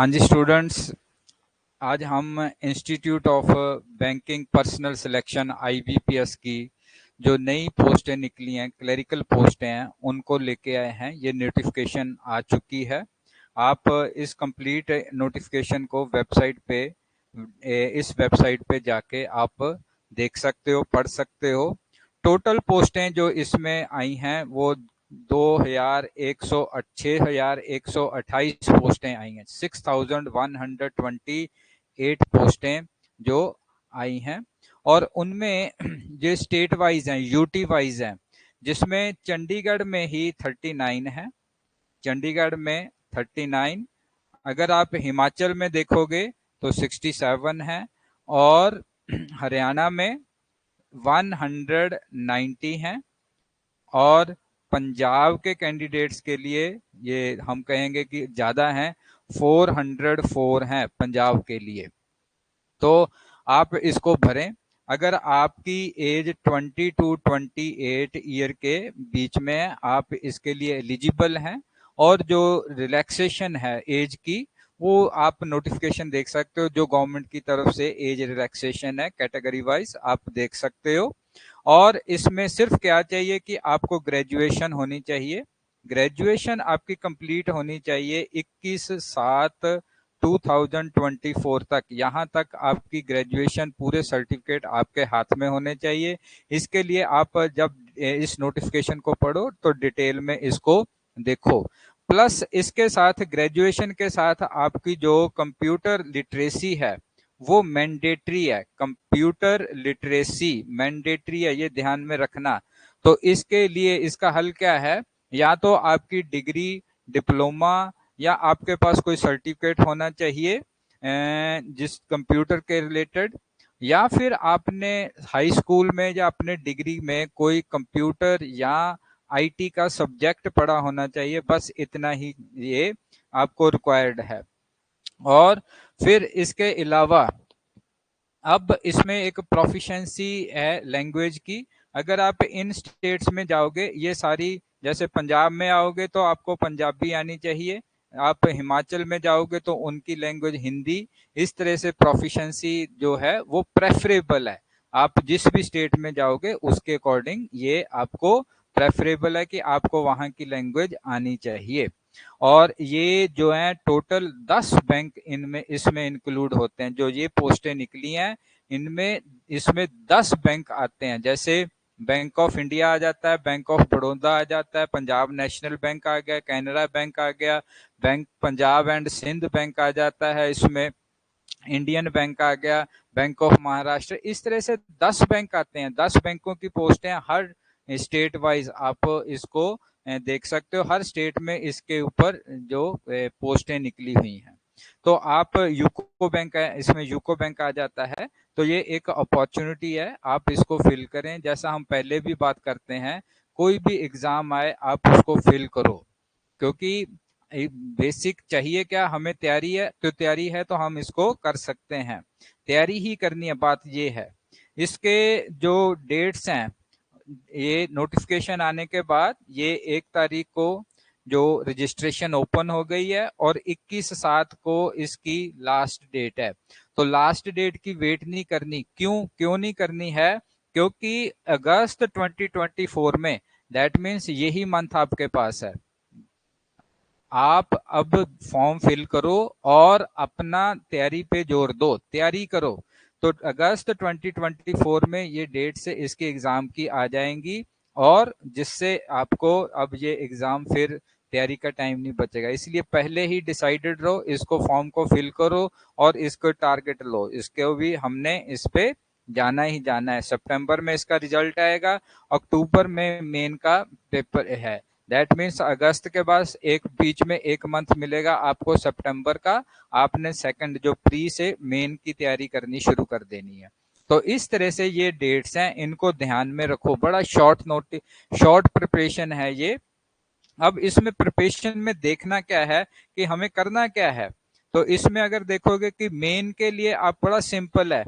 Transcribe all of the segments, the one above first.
हाँ जी स्टूडेंट्स, आज हम institute of banking personal selection IBPS की जो नई पोस्टें निकली हैं, क्लरिकल पोस्टें हैं, उनको लेके आए हैं। ये नोटिफिकेशन आ चुकी है। आप इस कंप्लीट नोटिफिकेशन को इस वेबसाइट पे जाके आप देख सकते हो, पढ़ सकते हो। टोटल पोस्टें जो इसमें आई हैं वो 6,128 पोस्टें आई हैं। 6,128 पोस्टें जो आई हैं, और उनमें जो स्टेट वाइज हैं, यूटी वाइज हैं, जिसमें चंडीगढ़ में ही 39 है। चंडीगढ़ में 39। अगर आप हिमाचल में देखोगे तो 67 है, और हरियाणा में 190 हैं, और पंजाब के कैंडिडेट्स के लिए ये हम कहेंगे कि ज़्यादा हैं, 404 हैं पंजाब के लिए। तो आप इसको भरें। अगर आपकी एज 20 टू 28 ईयर के बीच में, आप इसके लिए एलिजिबल हैं। और जो रिलैक्सेशन है एज की, वो आप नोटिफिकेशन देख सकते हो। जो गवर्नमेंट की तरफ से एज रिलैक्सेशन है कैटेगरी वाइज, आप देख सकते हो। और इसमें सिर्फ क्या चाहिए कि आपको ग्रेजुएशन होनी चाहिए। ग्रेजुएशन आपकी कंप्लीट होनी चाहिए 21/7/2024 तक। यहाँ तक आपकी ग्रेजुएशन पूरे सर्टिफिकेट आपके हाथ में होने चाहिए। इसके लिए आप जब इस नोटिफिकेशन को पढ़ो तो डिटेल में इसको देखो। प्लस इसके साथ, ग्रेजुएशन के साथ, आपकी जो कंप्यूटर लिटरेसी है वो मैंडेटरी है। कंप्यूटर लिटरेसी मैंडेटरी है, ये ध्यान में रखना। तो इसके लिए इसका हल क्या है? या तो आपकी डिग्री, डिप्लोमा, या आपके पास कोई सर्टिफिकेट होना चाहिए जिस कंप्यूटर के रिलेटेड, या फिर आपने हाई स्कूल में या अपने डिग्री में कोई कंप्यूटर या IT का सब्जेक्ट पढ़ा होना चाहिए। बस इतना ही ये आपको रिक्वायर्ड है। और फिर इसके अलावा अब इसमें एक प्रोफिशिएंसी है लैंग्वेज की। अगर आप इन स्टेट्स में जाओगे, ये सारी, जैसे पंजाब में आओगे तो आपको पंजाबी आनी चाहिए। आप हिमाचल में जाओगे तो उनकी लैंग्वेज हिंदी। इस तरह से प्रोफिशिएंसी जो है वो प्रेफरेबल है। आप जिस भी स्टेट में जाओगे उसके अकॉर्डिंग ये आपको प्रेफरेबल है कि आपको वहां की लैंग्वेज आनी चाहिए। और ये जो है टोटल 10 बैंक इनमें इसमें इंक्लूड होते हैं। जो ये पोस्टें निकली हैं, इनमें इसमें 10 बैंक आते हैं। जैसे बैंक ऑफ इंडिया आ जाता है, बैंक ऑफ बड़ौदा आ जाता है, पंजाब नेशनल बैंक आ गया, कैनरा बैंक आ गया, bank Punjab and Sind bank आ जाता है, इसमें इंडियन बैंक आ गया, बैंक ऑफ महाराष्ट्र। इस तरह से 10 बैंक आते हैं। 10 बैंकों की पोस्टें हर स्टेट वाइज आप इसको देख सकते हो। हर स्टेट में इसके ऊपर जो पोस्टें निकली हुई हैं। तो आप यूको बैंक है, इसमें यूको बैंक आ जाता है। तो ये एक अपॉर्चुनिटी है, आप इसको फिल करें। जैसा हम पहले भी बात करते हैं, कोई भी एग्जाम आए आप उसको फिल करो, क्योंकि बेसिक चाहिए क्या हमें? तैयारी है, तो तैयारी है तो हम इसको कर सकते हैं। तैयारी ही करनी है, बात ये है। इसके जो डेट्स हैं, ये नोटिफिकेशन आने के बाद ये 1 तारीख को जो रजिस्ट्रेशन ओपन हो गई है, और 21/7 को इसकी लास्ट डेट है। तो लास्ट डेट की वेट नहीं करनी। क्यों नहीं करनी है? क्योंकि अगस्त 2024 में, दैट मीन्स यही मंथ आपके पास है। आप अब फॉर्म फिल करो और अपना तैयारी पे जोर दो, तैयारी करो। तो अगस्त 2024 में ये डेट से इसके एग्जाम की आ जाएंगी, और जिससे आपको अब ये एग्जाम फिर तैयारी का टाइम नहीं बचेगा। इसलिए पहले ही डिसाइडेड रहो, इसको फॉर्म को फिल करो और इसको टारगेट लो। इसको भी हमने इस पे जाना ही जाना है। सितंबर में इसका रिजल्ट आएगा, अक्टूबर में मेन का पेपर है। दैट मीन्स अगस्त के बाद एक बीच में एक मंथ मिलेगा आपको सितंबर का। आपने सेकंड जो प्री से मेन की तैयारी करनी शुरू कर देनी है। तो इस तरह से ये डेट्स हैं, इनको ध्यान में रखो। बड़ा शॉर्ट प्रिपरेशन है ये। अब इसमें प्रिपरेशन में देखना क्या है कि हमें करना क्या है। तो इसमें अगर देखोगे कि मेन के लिए आप, बड़ा सिंपल है।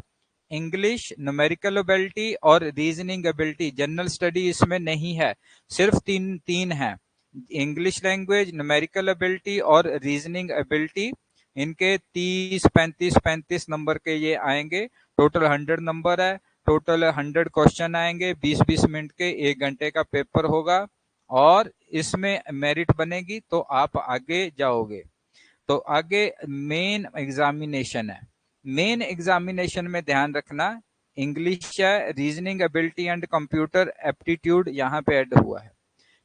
इंग्लिश, न्यूमेरिकल एबिलिटी और रीजनिंग एबिलिटी। जनरल स्टडी इसमें नहीं है, सिर्फ तीन तीन है। इंग्लिश लैंग्वेज, न्यूमेरिकल एबिलिटी और रीजनिंग एबिलिटी। इनके 30, 35 नंबर के ये आएंगे। टोटल 100 नंबर है, टोटल 100 क्वेश्चन आएंगे, 20-20 मिनट के, 1 घंटे का पेपर होगा और इसमें मेरिट बनेगी तो आप आगे जाओगे। तो आगे मेन एग्जामिनेशन है। मेन एग्जामिनेशन में ध्यान रखना, इंग्लिश है, reasoning ability and computer aptitude यहाँ पे ऐड हुआ है।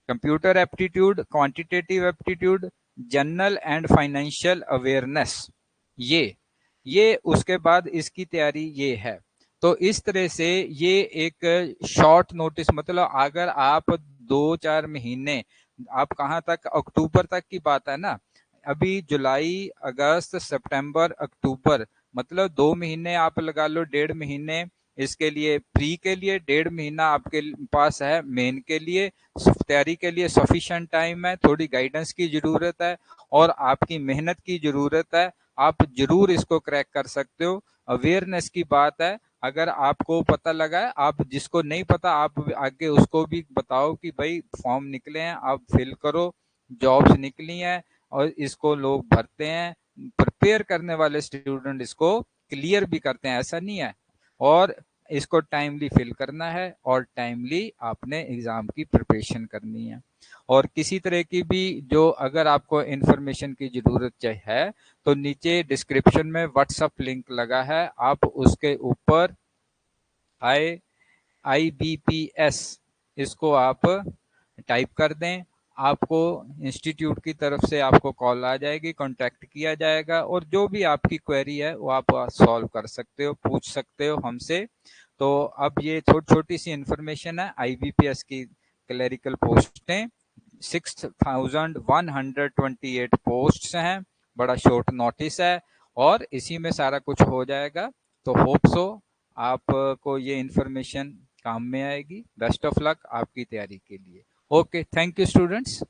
Computer aptitude, quantitative aptitude, general and financial awareness, ये उसके बाद इसकी तैयारी ये है। तो इस तरह से ये एक शॉर्ट नोटिस, मतलब अगर आप 2-4 महीने, आप कहाँ तक, अक्टूबर तक की बात है ना, अभी जुलाई, अगस्त, सितंबर, अक्टूबर, मतलब 2 महीने आप लगा लो, 1.5 महीने इसके लिए प्री के लिए, 1.5 महीना आपके पास है मेन के लिए, तैयारी के लिए सफिशिएंट टाइम है। थोड़ी गाइडेंस की जरूरत है और आपकी मेहनत की जरूरत है, आप जरूर इसको क्रैक कर सकते हो। अवेयरनेस की बात है, अगर आपको पता लगा है, आप जिसको नहीं पता आप आगे उसको भी बताओ कि भाई फॉर्म निकले हैं, आप फिल करो, जॉब्स निकली हैं और इसको लोग भरते हैं, प्रिपेयर करने वाले स्टूडेंट इसको क्लियर भी करते हैं, ऐसा नहीं है। और इसको टाइमली फिल करना है और टाइमली आपने एग्जाम की प्रिपरेशन करनी है। और किसी तरह की भी जो अगर आपको इंफॉर्मेशन की जरूरत है तो नीचे डिस्क्रिप्शन में व्हाट्सएप लिंक लगा है, आप उसके ऊपर IBPS इसको आप टाइप कर दें, आपको इंस्टीट्यूट की तरफ से आपको कॉल आ जाएगी, कांटेक्ट किया जाएगा और जो भी आपकी क्वेरी है वो आप सॉल्व कर सकते हो, पूछ सकते हो हमसे। तो अब ये छोटी सी इंफॉर्मेशन है, IBPS की क्लरिकल पोस्टें 6128 पोस्ट्स हैं, बड़ा शॉर्ट नोटिस है और इसी में सारा कुछ हो जाएगा। तो होप सो आपको ये इंफॉर्मेशन काम में आएगी। बेस्ट ऑफ लक आपकी तैयारी के लिए। Okay, thank you students.